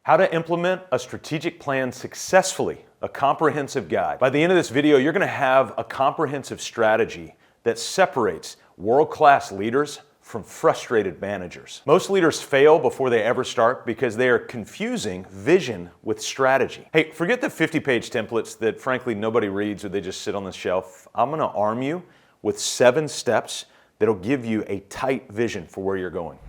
How to implement a strategic plan successfully, a comprehensive guide. By the end of this video, you're going to have a comprehensive strategy that separates world-class leaders from frustrated managers. Most leaders fail before they ever start because they are confusing vision with strategy. Hey, forget the 50-page templates that frankly nobody reads or they just sit on the shelf. I'm going to arm you with 7 steps that'll give you a tight vision for where you're going.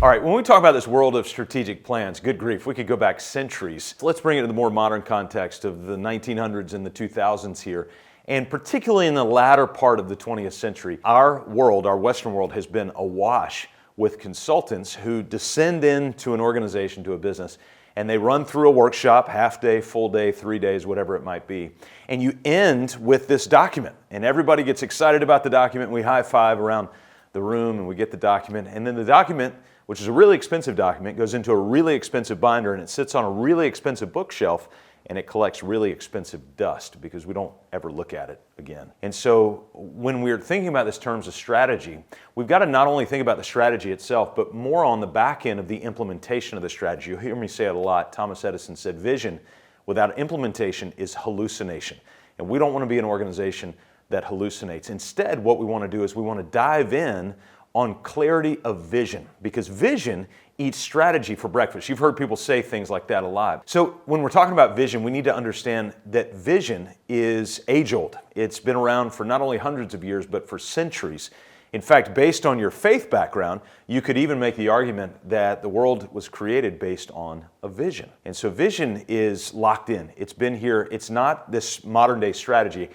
All right, when we talk about this world of strategic plans, good grief, we could go back centuries. Let's bring it to the more modern context of the 1900s and the 2000s here. And particularly in the latter part of the 20th century, our world, our Western world, has been awash with consultants who descend into an organization, to a business, and they run through a workshop, half day, full day, 3 days, whatever it might be. And you end with this document, and everybody gets excited about the document. We high five around the room and we get the document, and then the document, which is a really expensive document, goes into a really expensive binder and it sits on a really expensive bookshelf and it collects really expensive dust because we don't ever look at it again. And so when we're thinking about this terms of strategy, we've got to not only think about the strategy itself, but more on the back end of the implementation of the strategy. You'll hear me say it a lot. Thomas Edison said, vision without implementation is hallucination. And we don't want to be an organization that hallucinates. Instead, what we want to do is we want to dive in on clarity of vision, because vision eats strategy for breakfast. You've heard people say things like that a lot. So when we're talking about vision, we need to understand that vision is age-old. It's been around for not only hundreds of years, but for centuries. In fact, based on your faith background, you could even make the argument that the world was created based on a vision. And so vision is locked in. It's been here. It's not this modern day strategy.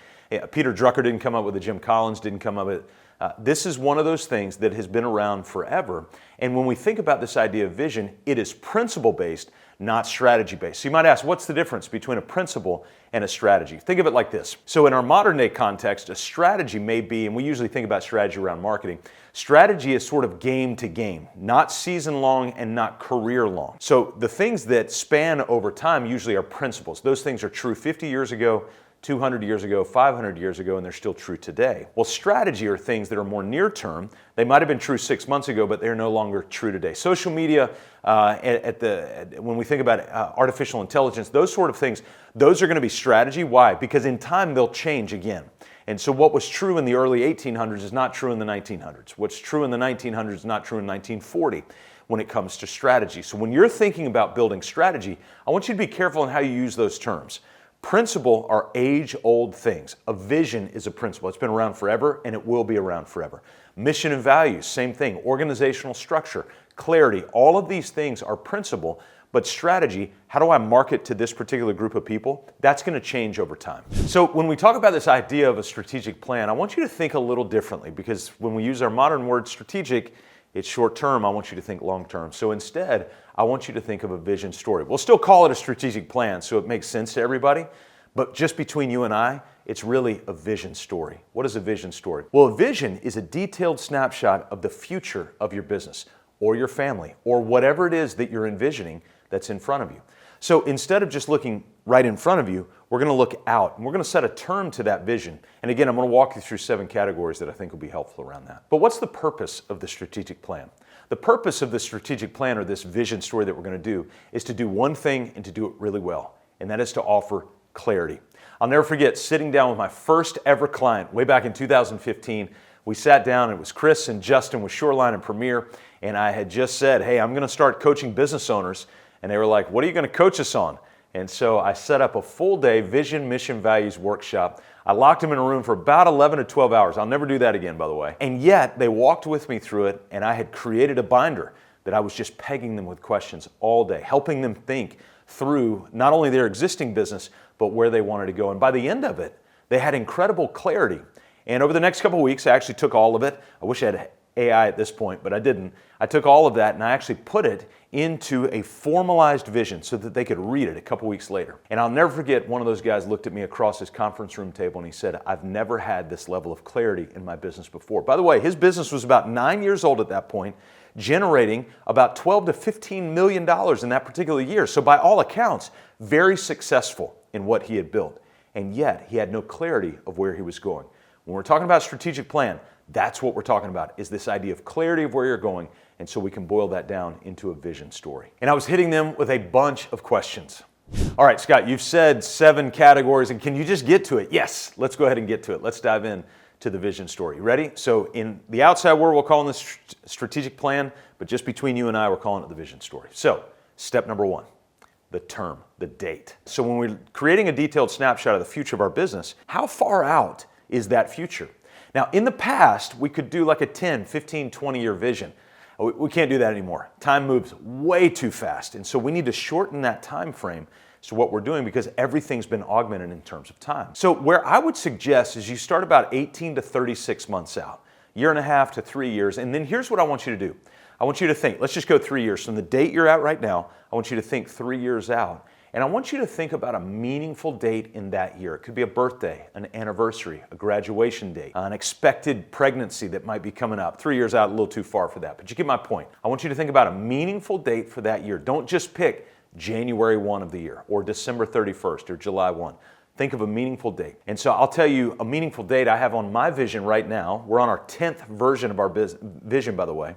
Peter Drucker didn't come up with it. Jim Collins didn't come up with it. This is one of those things that has been around forever. And when we think about this idea of vision, it is principle-based, not strategy-based. So you might ask, what's the difference between a principle and a strategy? Think of it like this. So in our modern day context, a strategy may be, and we usually think about strategy around marketing, strategy is sort of game to game, not season long and not career long. So the things that span over time usually are principles. Those things are true 50 years ago, 200 years ago, 500 years ago, and they're still true today. Well, strategy are things that are more near term. They might have been true 6 months ago, but they're no longer true today. Social media, when we think about artificial intelligence, those sort of things, those are going to be strategy. Why? Because in time they'll change again. And so what was true in the early 1800s is not true in the 1900s. What's true in the 1900s is not true in 1940 when it comes to strategy. So when you're thinking about building strategy, I want you to be careful in how you use those terms. Principle are age-old things. A vision is a principle. It's been around forever and it will be around forever. Mission and values, same thing. Organizational structure, clarity, all of these things are principle, but strategy, how do I market to this particular group of people? That's going to change over time. So when we talk about this idea of a strategic plan, I want you to think a little differently, because when we use our modern word strategic, it's short term. I want you to think long term. So instead, I want you to think of a vision story. We'll still call it a strategic plan so it makes sense to everybody, but just between you and I, it's really a vision story. What is a vision story? Well, a vision is a detailed snapshot of the future of your business or your family or whatever it is that you're envisioning that's in front of you. So instead of just looking right in front of you, we're going to look out and we're going to set a term to that vision. And again, I'm going to walk you through 7 categories that I think will be helpful around that. But what's the purpose of the strategic plan? The purpose of the strategic plan, or this vision story that we're going to do, is to do one thing and to do it really well. And that is to offer clarity. I'll never forget sitting down with my first ever client way back in 2015. We sat down, and it was Chris and Justin with Shoreline and Premier, and I had just said, hey, I'm going to start coaching business owners. And they were like, what are you going to coach us on? And so I set up a full day vision, mission, values workshop. I locked them in a room for about 11 to 12 hours. I'll never do that again, by the way. And yet they walked with me through it, and I had created a binder that I was just pegging them with questions all day, helping them think through not only their existing business, but where they wanted to go. And by the end of it, they had incredible clarity. And over the next couple of weeks, I actually took all of it. I wish I had AI at this point, but I didn't. I took all of that and I actually put it into a formalized vision so that they could read it a couple weeks later. And I'll never forget, one of those guys looked at me across his conference room table and he said, I've never had this level of clarity in my business before. By the way, his business was about 9 years old at that point, generating about $12 to $15 million in that particular year. So by all accounts, very successful in what he had built. And yet he had no clarity of where he was going. When we're talking about strategic plan, That's what we're talking about, is this idea of clarity of where you're going, and so we can boil that down into a vision story. And I was hitting them with a bunch of questions. All right, Scott, you've said 7 categories, and can you just get to it? Yes, let's go ahead and get to it. Let's dive in to the vision story. Ready? So in the outside world, we're calling this strategic plan, but just between you and I, we're calling it the vision story. So step number 1, the term, the date. So when we're creating a detailed snapshot of the future of our business, how far out is that future? Now, in the past, we could do like a 10, 15, 20-year vision. We can't do that anymore. Time moves way too fast, and so we need to shorten that time frame to what we're doing because everything's been augmented in terms of time. So where I would suggest is you start about 18 to 36 months out, 1.5 to 3 years, and then here's what I want you to do. I want you to think, let's just go 3 years. From the date you're at right now, I want you to think 3 years out. And I want you to think about a meaningful date in that year. It could be a birthday, an anniversary, a graduation date, an expected pregnancy that might be coming up. 3 years out, a little too far for that, but you get my point. I want you to think about a meaningful date for that year. Don't just pick January 1 of the year or December 31st or July 1. Think of a meaningful date. And so I'll tell you a meaningful date I have on my vision right now. We're on our 10th version of our vision, by the way.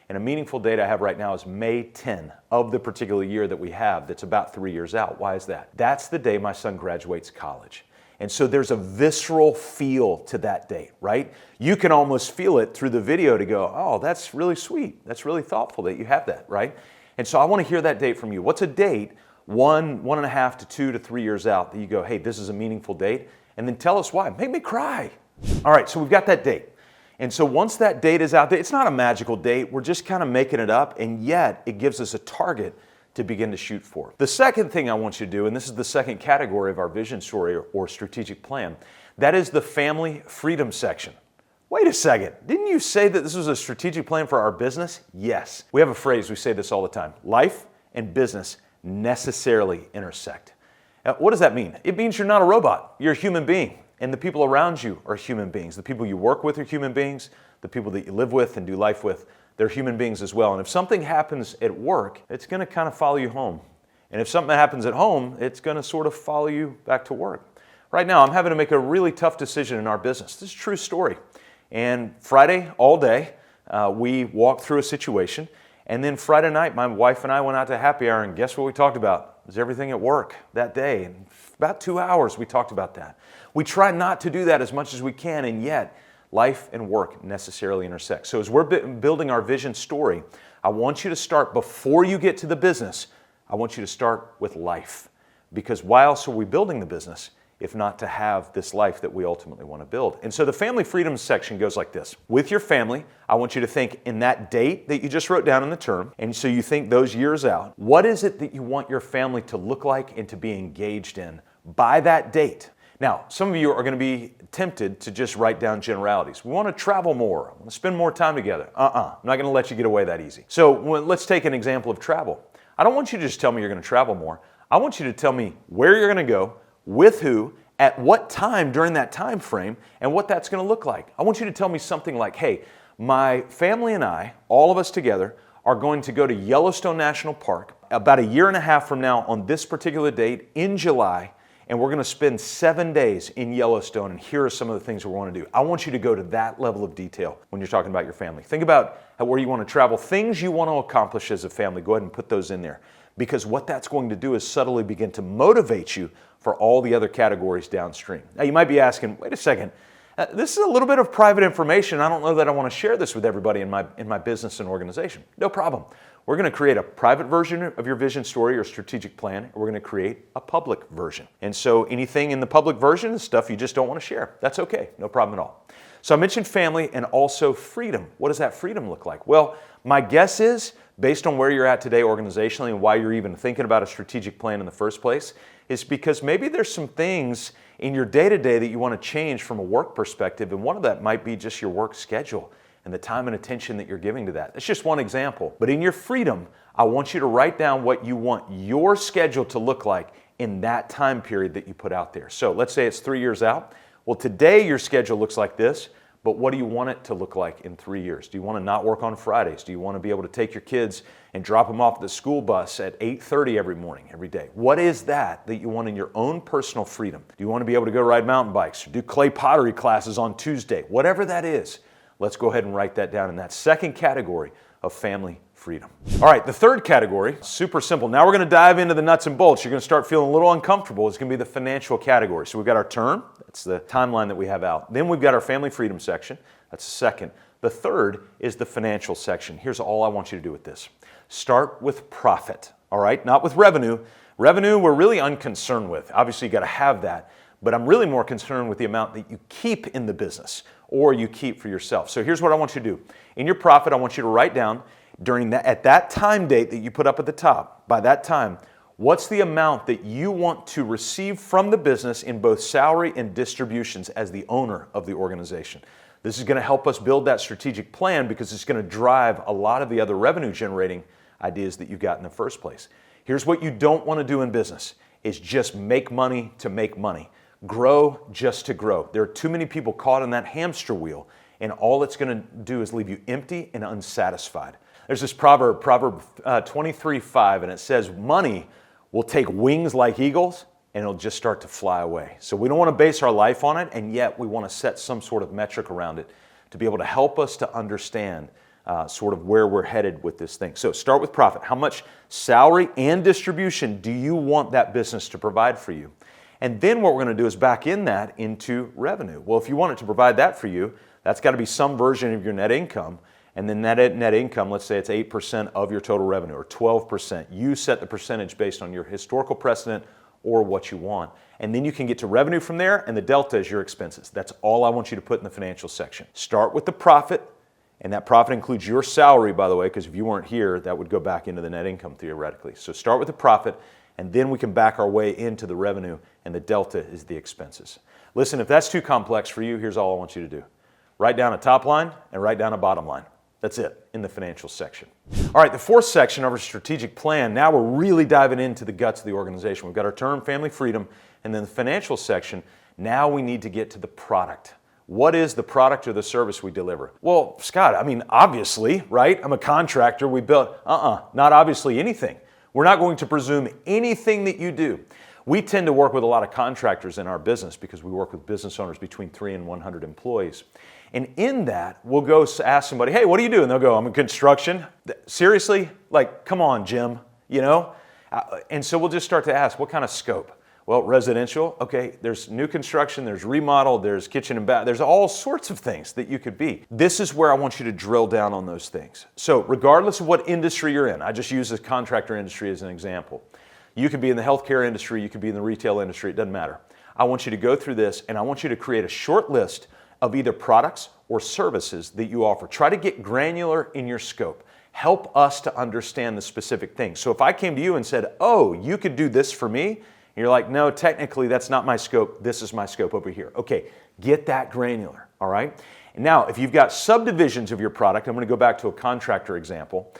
And a meaningful date I have right now is May 10 of the particular year that we have that's about 3 years out. Why is that? That's the day my son graduates college. And so there's a visceral feel to that date, right? You can almost feel it through the video to go, oh, that's really sweet. That's really thoughtful that you have that, right? And so I want to hear that date from you. What's a date 1.5 to 2 to 3 years out that you go, hey, this is a meaningful date? And then tell us why. Make me cry. All right, so we've got that date. And so once that date is out there, it's not a magical date. We're just kind of making it up, and yet it gives us a target to begin to shoot for. The second thing I want you to do, and this is the second category of our vision story or strategic plan, that is the family freedom section. Wait a second, didn't you say that this was a strategic plan for our business? Yes. We have a phrase, we say this all the time. Life and business necessarily intersect. What does that mean? It means you're not a robot. You're a human being. And the people around you are human beings. The people you work with are human beings. The people that you live with and do life with, they're human beings as well. And if something happens at work, it's going to kind of follow you home. And if something happens at home, it's going to sort of follow you back to work. Right now, I'm having to make a really tough decision in our business. This is a true story. And Friday, all day, we walked through a situation. And then Friday night, my wife and I went out to happy hour, and guess what we talked about? It was everything at work that day. And about 2 hours, we talked about that. We try not to do that as much as we can, and yet life and work necessarily intersect. So as we're building our vision story, I want you to start before you get to the business. I want you to start with life. Because why else are we building the business if not to have this life that we ultimately want to build? And so the family freedom section goes like this. With your family, I want you to think in that date that you just wrote down in the term, and so you think those years out, what is it that you want your family to look like and to be engaged in by that date? Now, some of you are going to be tempted to just write down generalities. We want to travel more. I want to spend more time together. I'm not going to let you get away that easy. So let's take an example of travel. I don't want you to just tell me you're going to travel more. I want you to tell me where you're going to go, with who, at what time during that time frame, and what that's going to look like. I want you to tell me something like, hey, my family and I, all of us together, are going to go to Yellowstone National Park about 1.5 years from now on this particular date in July, and we're going to spend 7 days in Yellowstone, and here are some of the things we want to do. I want you to go to that level of detail when you're talking about your family. Think about where you want to travel, things you want to accomplish as a family. Go ahead and put those in there, because what that's going to do is subtly begin to motivate you for all the other categories downstream. Now, you might be asking, wait a second, this is a little bit of private information. I don't know that I want to share this with everybody in my business and organization. No problem. We're going to create a private version of your vision story or strategic plan, and we're going to create a public version. And so anything in the public version is stuff you just don't want to share. That's okay. No problem at all. So I mentioned family and also freedom. What does that freedom look like? Well, my guess is, based on where you're at today organizationally and why you're even thinking about a strategic plan in the first place, is because maybe there's some things in your day-to-day that you want to change from a work perspective, and one of that might be just your work schedule and the time and attention that you're giving to that. That's just one example. But in your freedom, I want you to write down what you want your schedule to look like in that time period that you put out there. So let's say it's 3 years out. Well, today your schedule looks like this, but what do you want it to look like in 3 years? Do you want to not work on Fridays? Do you want to be able to take your kids and drop them off at the school bus at 8:30 every morning, every day? What is that you want in your own personal freedom? Do you want to be able to go ride mountain bikes or do clay pottery classes on Tuesday? Whatever that is, Let's go ahead and write that down in that second category of family freedom. All right, the third category, super simple. Now we're going to dive into the nuts and bolts. You're going to start feeling a little uncomfortable. It's going to be the financial category. So we've got our term. That's the timeline that we have out. Then we've got our family freedom section. That's the second. The third is the financial section. Here's all I want you to do with this. Start with profit, all right? Not with revenue. Revenue we're really unconcerned with. Obviously, you got to have that. But I'm really more concerned with the amount that you keep in the business or you keep for yourself. So here's what I want you to do. In your profit, I want you to write down at that time date that you put up at the top, by that time, what's the amount that you want to receive from the business in both salary and distributions as the owner of the organization. This is going to help us build that strategic plan because it's going to drive a lot of the other revenue generating ideas that you got in the first place. Here's what you don't want to do in business is just make money to make money. Grow just to grow. There are too many people caught in that hamster wheel, and all it's going to do is leave you empty and unsatisfied. There's this proverb 23:5, and it says, money will take wings like eagles, and it'll just start to fly away. So we don't want to base our life on it, and yet we want to set some sort of metric around it to be able to help us to understand sort of where we're headed with this thing. So start with profit. How much salary and distribution do you want that business to provide for you? And then what we're going to do is back in that into revenue. Well, if you want it to provide that for you, that's got to be some version of your net income. And then that net income, let's say it's 8% of your total revenue or 12%. You set the percentage based on your historical precedent or what you want. And then you can get to revenue from there, and the delta is your expenses. That's all I want you to put in the financial section. Start with the profit, and that profit includes your salary, by the way, because if you weren't here, that would go back into the net income theoretically. So start with the profit, and then we can back our way into the revenue, and the delta is the expenses. Listen, if that's too complex for you, here's all I want you to do. Write down a top line and write down a bottom line. That's it in the financial section. All right, the fourth section of our strategic plan, now we're really diving into the guts of the organization. We've got our term, family freedom, and then the financial section. Now we need to get to the product. What is the product or the service we deliver? Well, Scott, I mean, obviously, right? I'm a contractor. We built, not obviously anything. We're not going to presume anything that you do. We tend to work with a lot of contractors in our business because we work with business owners between 3 and 100 employees. And in that, we'll go ask somebody, hey, what do you do? And they'll go, I'm in construction. Seriously? Like, come on, Jim, you know? And so we'll just start to ask, what kind of scope? Well, residential, okay, there's new construction, there's remodel, there's kitchen and bath, there's all sorts of things that you could be. This is where I want you to drill down on those things. So regardless of what industry you're in, I just use the contractor industry as an example. You could be in the healthcare industry, you could be in the retail industry, it doesn't matter. I want you to go through this and I want you to create a short list of either products or services that you offer. Try to get granular in your scope. Help us to understand the specific things. So if I came to you and said, oh, you could do this for me, and you're like, no, technically that's not my scope, this is my scope over here. Okay, get that granular, all right? And now, if you've got subdivisions of your product, I'm gonna go back to a contractor example,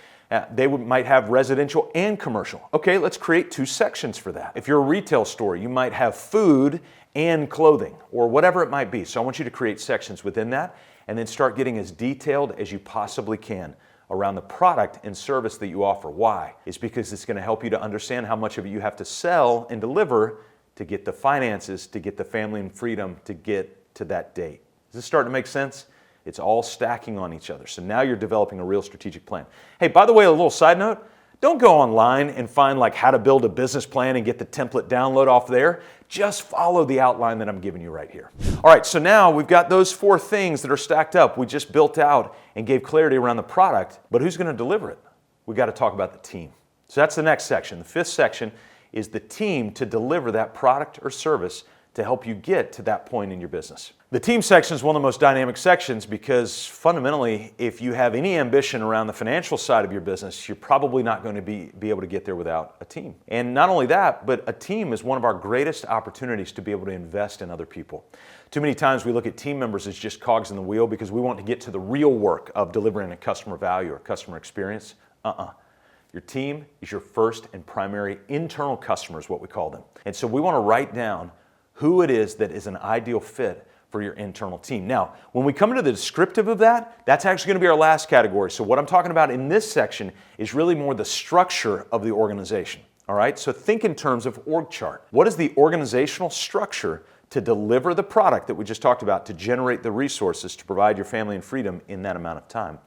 they might have residential and commercial. Okay, let's create 2 sections for that. If you're a retail store, you might have food and clothing or whatever it might be. So I want you to create sections within that and then start getting as detailed as you possibly can around the product and service that you offer. Why? It's because it's going to help you to understand how much of it you have to sell and deliver to get the finances, to get the family and freedom, to get to that date. Does this start to make sense? It's all stacking on each other. So now you're developing a real strategic plan. Hey, by the way, a little side note, don't go online and find like how to build a business plan and get the template download off there. Just follow the outline that I'm giving you right here. All right, so now we've got those 4 things that are stacked up. We just built out and gave clarity around the product, but who's going to deliver it? We got to talk about the team. So that's the next section. The 5th section is the team to deliver that product or service to help you get to that point in your business. The team section is one of the most dynamic sections because fundamentally, if you have any ambition around the financial side of your business, you're probably not going to be able to get there without a team. And not only that, but a team is one of our greatest opportunities to be able to invest in other people. Too many times we look at team members as just cogs in the wheel because we want to get to the real work of delivering a customer value or customer experience. Your team is your first and primary internal customer is what we call them. And so we want to write down who it is that is an ideal fit for your internal team. Now, when we come into the descriptive of that, that's actually going to be our last category. So what I'm talking about in this section is really more the structure of the organization. All right, so think in terms of org chart. What is the organizational structure to deliver the product that we just talked about, to generate the resources to provide your family and freedom in that amount of time.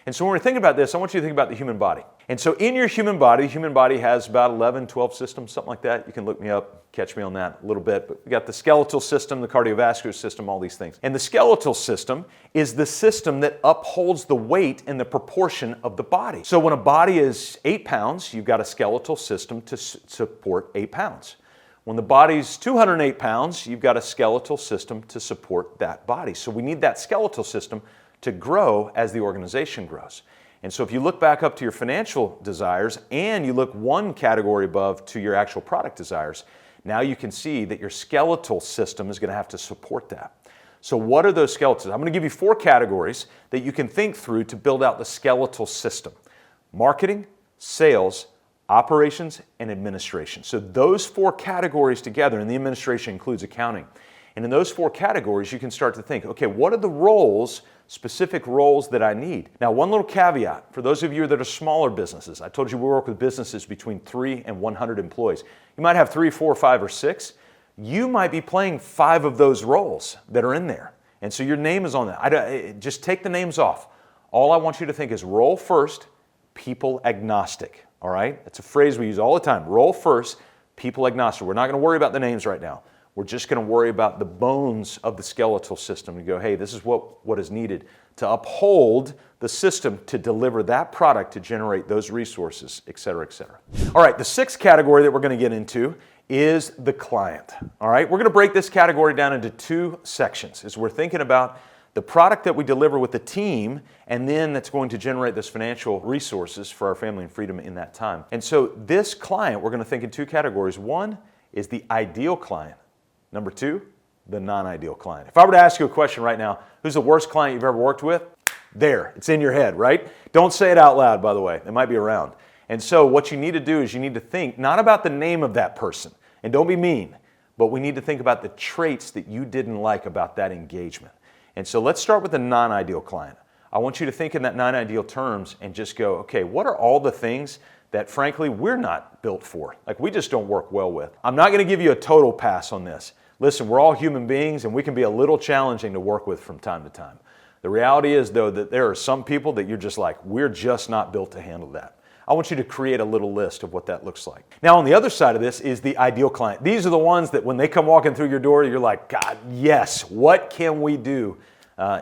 And so when we're thinking about this, I want you to think about the human body. And so in your human body, the human body has about 11, 12 systems, something like that. You can look me up, catch me on that a little bit. But we got the skeletal system, the cardiovascular system, all these things. And the skeletal system is the system that upholds the weight and the proportion of the body. So when a body is 8 pounds, you've got a skeletal system to support 8 pounds. When the body's 208 pounds, you've got a skeletal system to support that body. So we need that skeletal system to grow as the organization grows. And so if you look back up to your financial desires and you look one category above to your actual product desires, now you can see that your skeletal system is going to have to support that. So what are those skeletons? I'm going to give you 4 categories that you can think through to build out the skeletal system: marketing, sales, operations, and administration. So those 4 categories together, and the administration includes accounting. And in those 4 categories, you can start to think, okay, what are the roles, specific roles that I need? Now, one little caveat for those of you that are smaller businesses. I told you we work with businesses between 3 and 100 employees. You might have 3, 4, 5, or 6. You might be playing 5 of those roles that are in there. And so your name is on that. Just take the names off. All I want you to think is role first, people agnostic. All right? That's a phrase we use all the time. Role first, people agnostic. We're not going to worry about the names right now. We're just going to worry about the bones of the skeletal system and go, hey, this is what is needed to uphold the system to deliver that product, to generate those resources, et cetera, et cetera. All right, the 6th category that we're going to get into is the client. All right, we're going to break this category down into 2 sections as we're thinking about the product that we deliver with the team, and then that's going to generate those financial resources for our family and freedom in that time. And so this client, we're going to think in 2 categories. One is the ideal client. Number 2, the non-ideal client. If I were to ask you a question right now, who's the worst client you've ever worked with? There, it's in your head, right? Don't say it out loud, by the way. It might be around. And so what you need to do is you need to think not about the name of that person, and don't be mean, but we need to think about the traits that you didn't like about that engagement. And so let's start with the non-ideal client. I want you to think in that non-ideal terms and just go, okay, what are all the things that frankly we're not built for? Like we just don't work well with. I'm not going to give you a total pass on this. Listen, we're all human beings and we can be a little challenging to work with from time to time. The reality is though that there are some people that you're just like, we're just not built to handle that. I want you to create a little list of what that looks like. Now on the other side of this is the ideal client. These are the ones that when they come walking through your door, you're like, God, yes, what can we do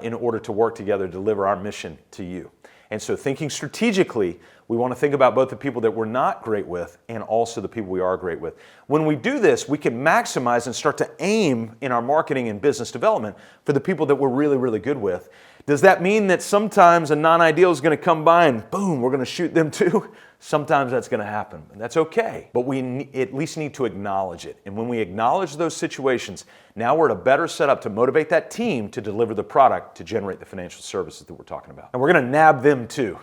in order to work together to deliver our mission to you? And so thinking strategically, we want to think about both the people that we're not great with and also the people we are great with. When we do this, we can maximize and start to aim in our marketing and business development for the people that we're really, really good with. Does that mean that sometimes a non-ideal is going to come by and boom, we're going to shoot them too? Sometimes that's going to happen, and that's okay. But we at least need to acknowledge it. And when we acknowledge those situations, now we're at a better setup to motivate that team to deliver the product to generate the financial services that we're talking about. And we're going to nab them too.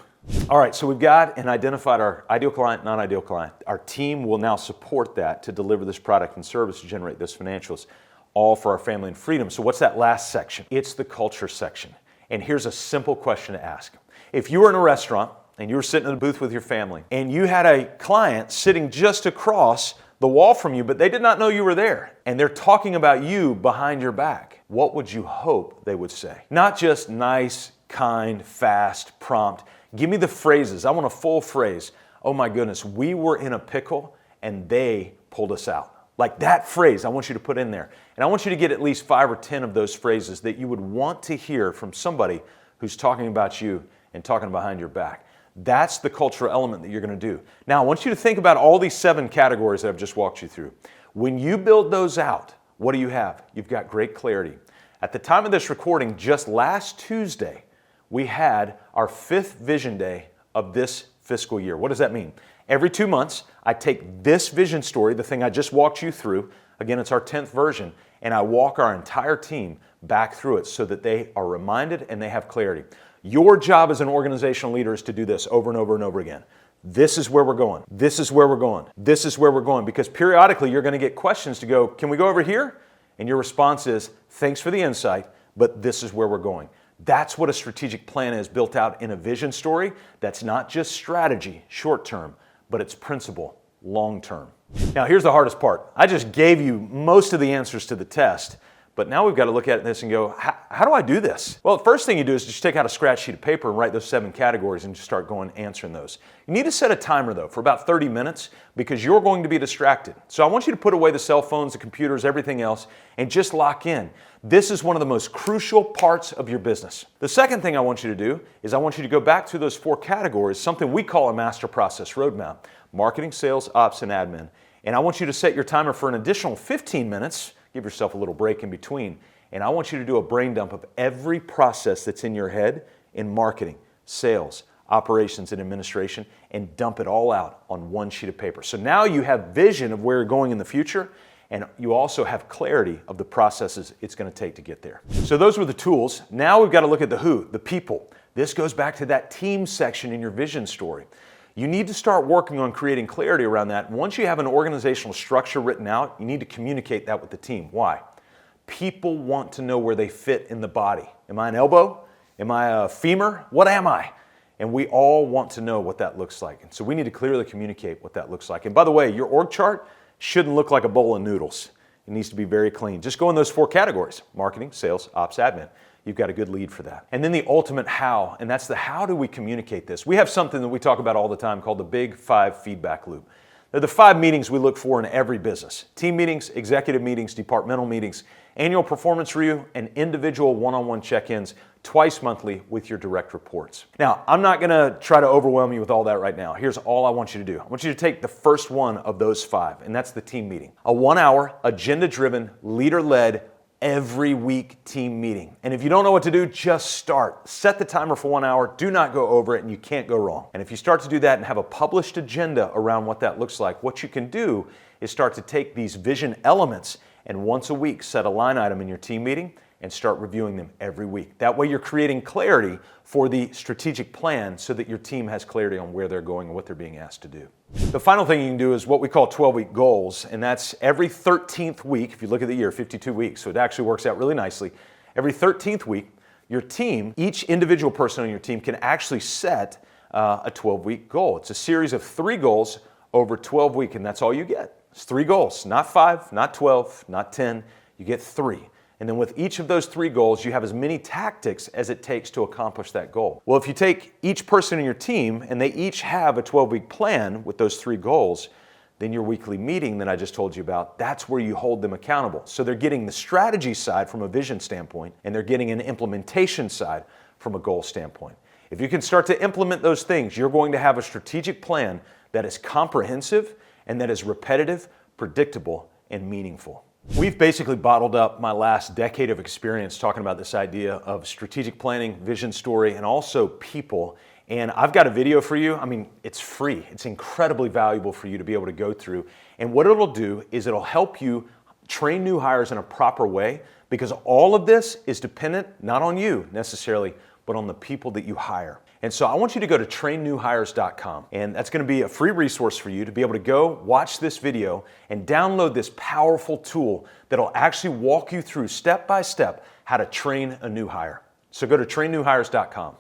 All right, so we've got and identified our ideal client, non-ideal client. Our team will now support that to deliver this product and service to generate those financials, all for our family and freedom. So what's that last section? It's the culture section. And here's a simple question to ask. If you were in a restaurant and you were sitting in a booth with your family and you had a client sitting just across the wall from you, but they did not know you were there, and they're talking about you behind your back, what would you hope they would say? Not just nice, kind, fast, prompt. Give me the phrases. I want a full phrase. Oh my goodness, we were in a pickle and they pulled us out. Like that phrase I want you to put in there. And I want you to get at least 5 or 10 of those phrases that you would want to hear from somebody who's talking about you and talking behind your back. That's the cultural element that you're going to do. Now, I want you to think about all these 7 categories that I've just walked you through. When you build those out, what do you have? You've got great clarity. At the time of this recording, just last Tuesday, we had our 5th Vision Day of this fiscal year. What does that mean? Every 2 months, I take this vision story, the thing I just walked you through, again, it's our 10th version, and I walk our entire team back through it so that they are reminded and they have clarity. Your job as an organizational leader is to do this over and over and over again. This is where we're going. This is where we're going. This is where we're going. Because periodically you're going to get questions to go, can we go over here? And your response is, thanks for the insight, but this is where we're going. That's what a strategic plan is, built out in a vision story. That's not just strategy, short term, but it's principle, long term. Now here's the hardest part. I just gave you most of the answers to the test, but now we've got to look at this and go, how do I do this? Well, the first thing you do is just take out a scratch sheet of paper and write those 7 categories and just start going answering those. You need to set a timer though for about 30 minutes because you're going to be distracted. So I want you to put away the cell phones, the computers, everything else, and just lock in. This is one of the most crucial parts of your business. The second thing I want you to do is I want you to go back to those 4 categories, something we call a master process roadmap: marketing, sales, ops, and admin. And I want you to set your timer for an additional 15 minutes. Give yourself a little break in between. And I want you to do a brain dump of every process that's in your head in marketing, sales, operations, and administration, and dump it all out on one sheet of paper. So now you have vision of where you're going in the future, and you also have clarity of the processes it's going to take to get there. So those were the tools. Now we've got to look at the who, the people. This goes back to that team section in your vision story. You need to start working on creating clarity around that. Once you have an organizational structure written out, you need to communicate that with the team. Why? People want to know where they fit in the body. Am I an elbow? Am I a femur? What am I? And we all want to know what that looks like. And so we need to clearly communicate what that looks like. And by the way, your org chart shouldn't look like a bowl of noodles. It needs to be very clean. Just go in those 4 categories: marketing, sales, ops, admin. You've got a good lead for that. And then the ultimate how, and that's the how do we communicate this? We have something that we talk about all the time called the Big 5 feedback loop. They're the 5 meetings we look for in every business: team meetings, executive meetings, departmental meetings, annual performance review, and individual one-on-one check-ins twice monthly with your direct reports. Now, I'm not gonna try to overwhelm you with all that right now. Here's all I want you to do. I want you to take the first one of those 5, and that's the team meeting. A 1-hour, agenda-driven, leader-led, every week team meeting. And if you don't know what to do, just start. Set the timer for 1 hour, do not go over it, and you can't go wrong. And if you start to do that and have a published agenda around what that looks like, what you can do is start to take these vision elements and once a week set a line item in your team meeting and start reviewing them every week. That way you're creating clarity for the strategic plan so that your team has clarity on where they're going and what they're being asked to do. The final thing you can do is what we call 12-week goals, and that's every 13th week. If you look at the year, 52 weeks, so it actually works out really nicely. Every 13th week, your team, each individual person on your team can actually set a 12-week goal. It's a series of 3 goals over 12 weeks, and that's all you get. It's 3 goals, not 5, not 12, not 10. You get 3. And then with each of those 3 goals, you have as many tactics as it takes to accomplish that goal. Well, if you take each person in your team and they each have a 12-week plan with those 3 goals, then your weekly meeting that I just told you about, that's where you hold them accountable. So they're getting the strategy side from a vision standpoint, and they're getting an implementation side from a goal standpoint. If you can start to implement those things, you're going to have a strategic plan that is comprehensive and that is repetitive, predictable, and meaningful. We've basically bottled up my last decade of experience talking about this idea of strategic planning, vision story, and also people. And I've got a video for you. I mean, it's free. It's incredibly valuable for you to be able to go through. And what it'll do is it'll help you train new hires in a proper way, because all of this is dependent not on you necessarily, but on the people that you hire. And so I want you to go to trainnewhires.com, and that's going to be a free resource for you to be able to go watch this video and download this powerful tool that'll actually walk you through step by step how to train a new hire. So go to trainnewhires.com.